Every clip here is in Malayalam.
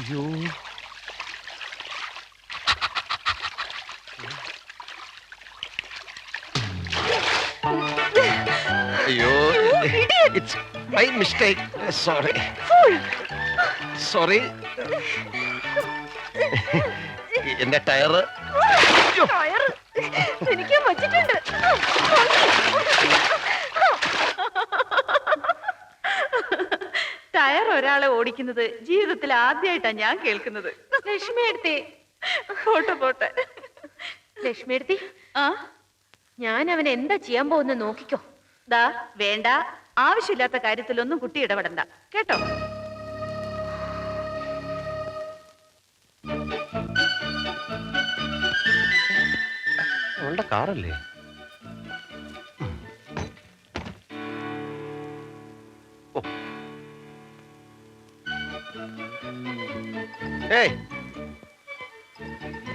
അയ്യോ അയ്യോ it's my mistake sorry sorry എന്റെ ടയറ് എനിക്ക് വച്ചിട്ടുണ്ട്. ടയർ ഒരാളെ ഓടിക്കുന്നത് ജീവിതത്തിൽ ആദ്യമായിട്ടാണ് ഞാൻ കേൾക്കുന്നത്. ലക്ഷ്മി എടുത്തേ പോട്ടെ പോട്ടെ. ലക്ഷ്മി എടുത്തി, ആ ഞാൻ അവൻ എന്താ ചെയ്യാൻ പോകുന്ന നോക്കിക്കോ. ദാ വേണ്ട, ആവശ്യമില്ലാത്ത കാര്യത്തിലൊന്നും കുട്ടി ഇടപെടണ്ട കേട്ടോ. അവളുടെ കാറല്ലേ?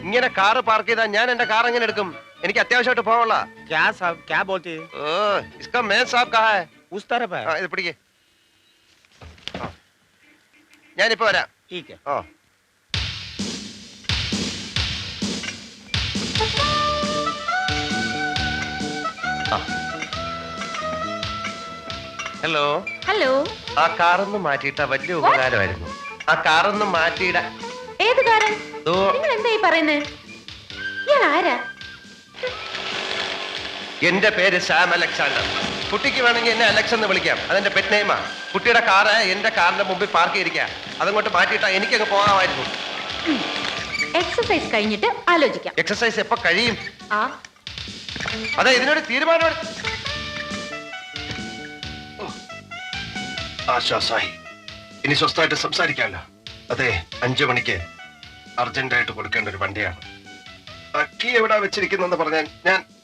ഇങ്ങനെ കാറ് പാർക്ക് ചെയ്താൽ ഞാൻ എന്റെ കാർ എങ്ങനെ എടുക്കും? എനിക്ക് അത്യാവശ്യമായിട്ട് പോകാനുള്ള. क्या साहब क्या बोलते हैं? इसका मेन साहब कहाँ है? उस तरफ है। ഇത് പിടിക്കേ. ഞാനിപ്പോ വരാം. ठीक है। ഹലോ ഹലോ, ആ കാറൊന്ന് മാറ്റിയിട്ട വലിയ ഉപകാരമായിരുന്നു. ആ കാറൊന്ന് മാറ്റിയിട. ഏത് കാരൻ? നിങ്ങൾ എന്താ ഈ പറയുന്നത്? ഞാൻ ആരാ? എന്റെ പേര് സാം അലക്സാണ്ടർ. കുട്ടിക്ക് വേണമെങ്കിൽ എന്നെ അലക്സ് എന്ന് വിളിക്കാം. അതെന്റെ പെറ്റ് നെയിമാ. കുട്ടിയുടെ കാറ് എന്റെ കാറിന്റെ മുമ്പിൽ പാർക്ക് ചെയ്തിരിക്കാം. അതങ്ങോട്ട് മാറ്റിയിട്ടാ എനിക്കങ്ങ് പോകാമായിരുന്നു. എക്സസൈസ് കഴിഞ്ഞിട്ട് ആലോചിക്കാം. എക്സസൈസ് എപ്പോ കഴിയും? അതെ, ഇതിനൊരു തീരുമാനം. ആശ്വാസമായി. ഇനി സ്വസ്ഥമായിട്ട് സംസാരിക്കാമല്ലോ. അതെ, 5 മണിക്ക് അർജന്റായിട്ട് കൊടുക്കേണ്ട ഒരു വണ്ടിയാണ്. കീ എവിടാ വെച്ചിരിക്കുന്നെന്ന് പറഞ്ഞാൽ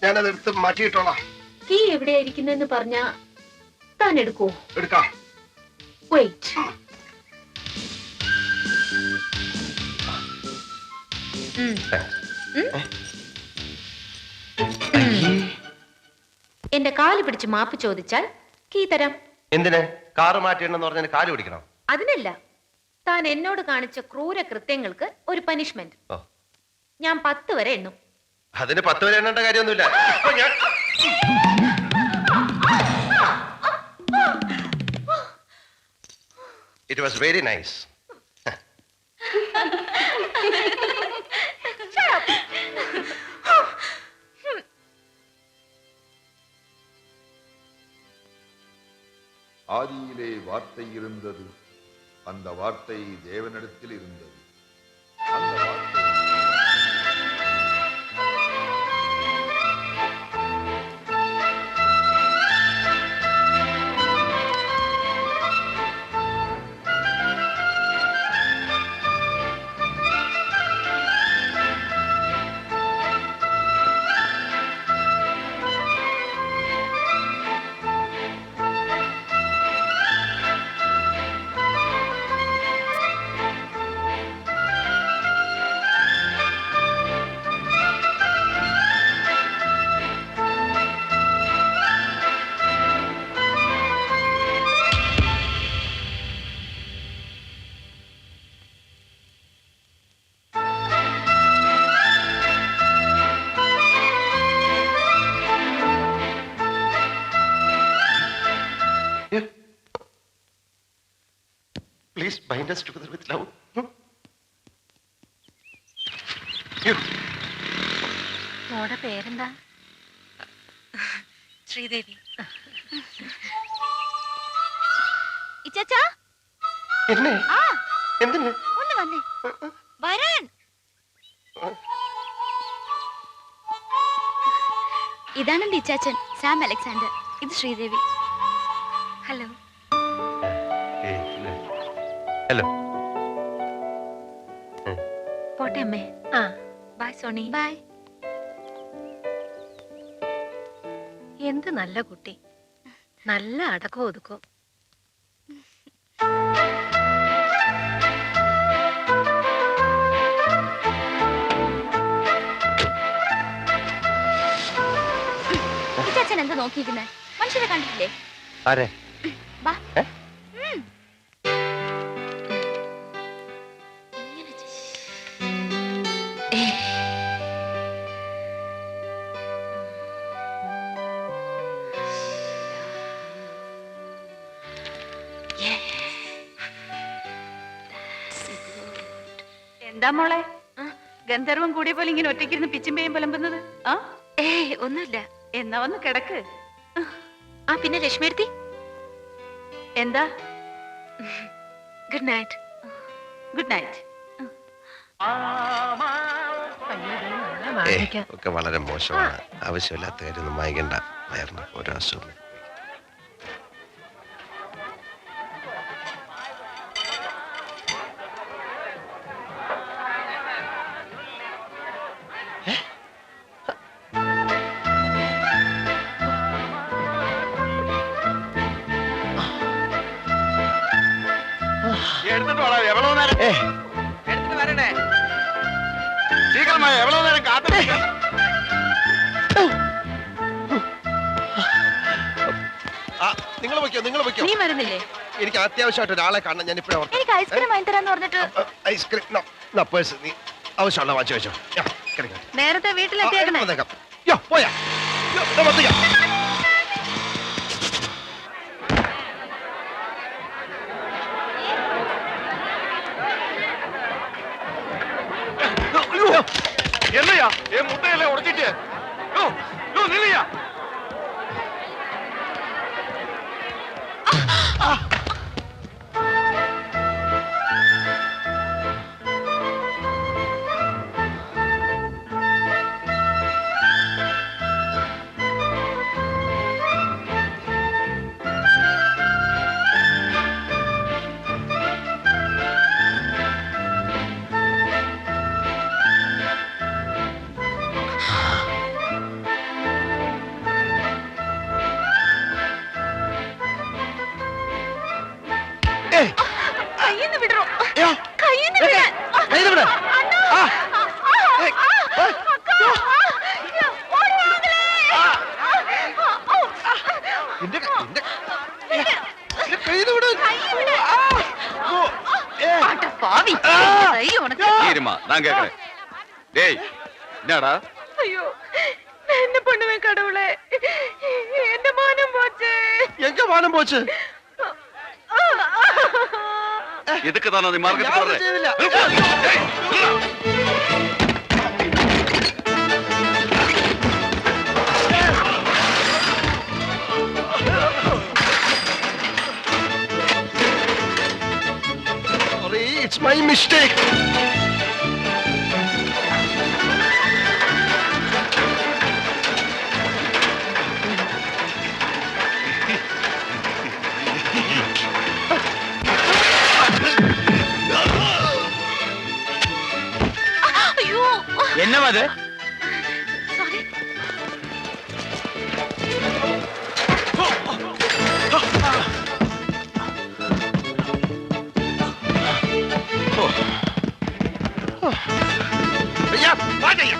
ഞാനത് എടുത്ത് മാറ്റിയിട്ടോളാം. കീ എവിടെയായിരിക്കുന്നെന്ന് പറഞ്ഞാ താൻ എടുക്കൂ? എടുക്കാം. വെയിറ്റ്. എന്റെ കാല് പിടിച്ച് മാപ്പ് ചോദിച്ചാൽ കീ തരാം. എന്തിന്? കാറ് മാറ്റിയെന്ന് പറഞ്ഞാൽ കാല് പിടിക്കണം? അതിനല്ല, താൻ എന്നോട് കാണിച്ച ക്രൂര കൃത്യങ്ങൾക്ക് ഒരു പനിഷ്മെന്റ്. ഞാൻ 10 വരെ എണ്ണും. അതിന് 10 വരെ എണ്ണേണ്ട കാര്യമൊന്നുമില്ല. It was very nice. ஆதியிலே வார்த்தை இருந்தது, அந்த வார்த்தை தேவனிடத்தில் இருந்தது, அந்த வார்த்தை Please bind us together with love. മോടെ പേരെന്താ? ശ്രീദേവി. ഇച്ചാച്ചാ, എന്നെ എന്തിന്? ഒന്ന് വന്നേ. വരാൻ. ഇതാണ് എന്റെ ഇച്ചാച്ചൻ സാം അലക്സാണ്ടർ. ഇത് ശ്രീദേവി. ഹലോ. ഹലോ. പോട്ടെ അമ്മേ. ബൈ സോണി. ബൈ. എന്ത് നല്ല കുട്ടി, നല്ല അടക്കം ഒതുക്കും. ഇച്ചാച്ചൻ എന്താ നോക്കിയിരിക്കുന്നേ? മനുഷ്യരെ കണ്ടിട്ടില്ലേ? ആരെ? വാ. എന്താ മോളെ ഗന്ധർവം കൂടിയ പോലെ ഇങ്ങനെ ഒറ്റയ്ക്കിരുന്ന് പിച്ചുമ്പേയും പുലമ്പുന്നത്? ആ ഏയ് ഒന്നുമില്ല. എന്നാ ഒന്ന് കിടക്ക്. ആ പിന്നെ രശ്മിയെടുത്തി, എന്താ? Good night. Good night. ഒക്കെ വളരെ മോശമാണ്. ആവശ്യമില്ലാത്ത കാര്യമൊന്നും വായിക്കണ്ട. വയറിന് ഓരോ അസുഖം. എടുത്തിട്ട് വേണം എவ்வளவு നേരം എടുത്തിട്ട് വരണേ. ശീഘ്രമായി എவ்வளவு നേരം കാത്തു. നിങ്ങൾ വയ്ക്കോ. നീ വരുന്നില്ലേ? എനിക്ക് അത്യാവശ്യമായിട്ട് ഒരാളെ കാണണം. ഞാൻ ഇപ്പഴേ എനിക്ക് ഐസ്ക്രീം വാങ്ങി തരാന്ന് പറഞ്ഞിട്ട് ഐസ്ക്രീം പേഴ്സ് നീ ആവശ്യമുള്ള വാങ്ങിച്ചു വെച്ചോ. നേരത്തെ വീട്ടിലെത്തിയേക്കണേ. പോയാ என்னையா என் முட்டையில உடைச்சிட்டு நில்லையா. കയ്യിന്ന് വിടറോ, കയ്യിന്ന് വിടാൻ. நான் கேக்குறேன். டேய் என்னடா? ஐயோ என்ன பண்ணுவேன் கடவுளே, என்ன மானம் போச்சு. எங்க மானம் போச்சு? இதுக்கு தானே நீ மார்க்கெட்டுக்கு வர்ற? Sorry, it's my mistake. என்னவா அது? சாரி. ஐயா பாட்டையா.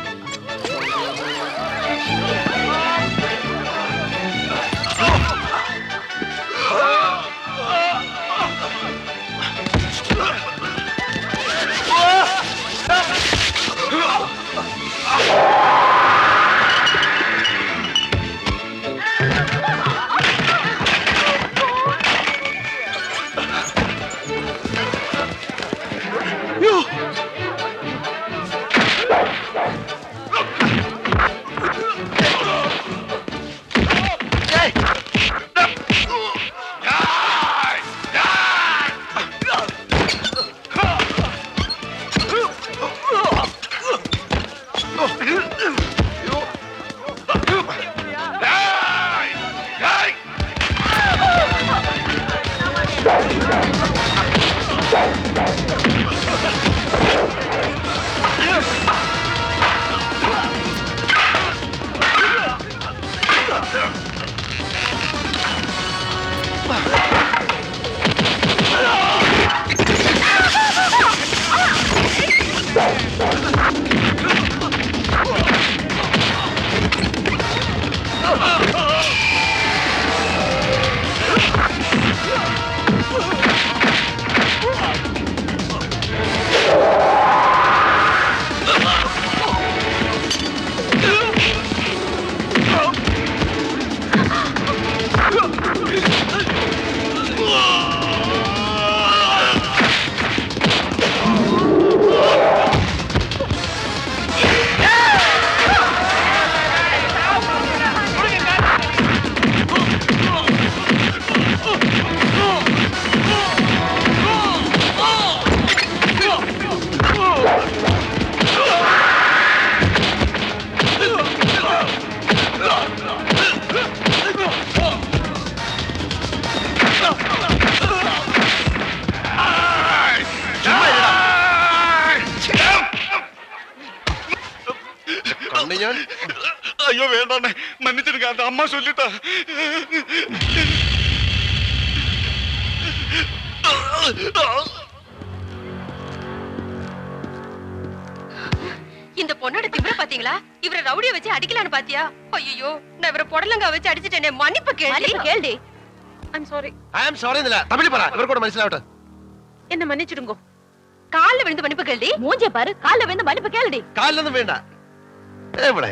வேண்டாண்ணே மன்னிச்சிருங்க அந்த அம்மா சொல்லிட்டா இந்த பொண்ணோட திமிர பாத்தீங்களா? இவரை ரவுடிய வச்சு அடிக்கலான்னு பாத்தியா? ஐயோ, நான் இவரை புடலங்கா வச்சு அடிச்சிட்டேனே, மன்னிப்பு கேள்டி. I'm sorry. I am sorry இல்ல தமிழ் പറ இவர் கூட മനസ്സിലാവട്ടെ. என்ன மன்னிச்சிடுங்க. கால்ல விழுந்து மன்னிப்பு கேள்டி. மூஞ்சிய பாரு, கால்ல விழுந்து மன்னிப்பு கேளுடி. കാലിലൊന്നും വേണ്ട ഇവിടെ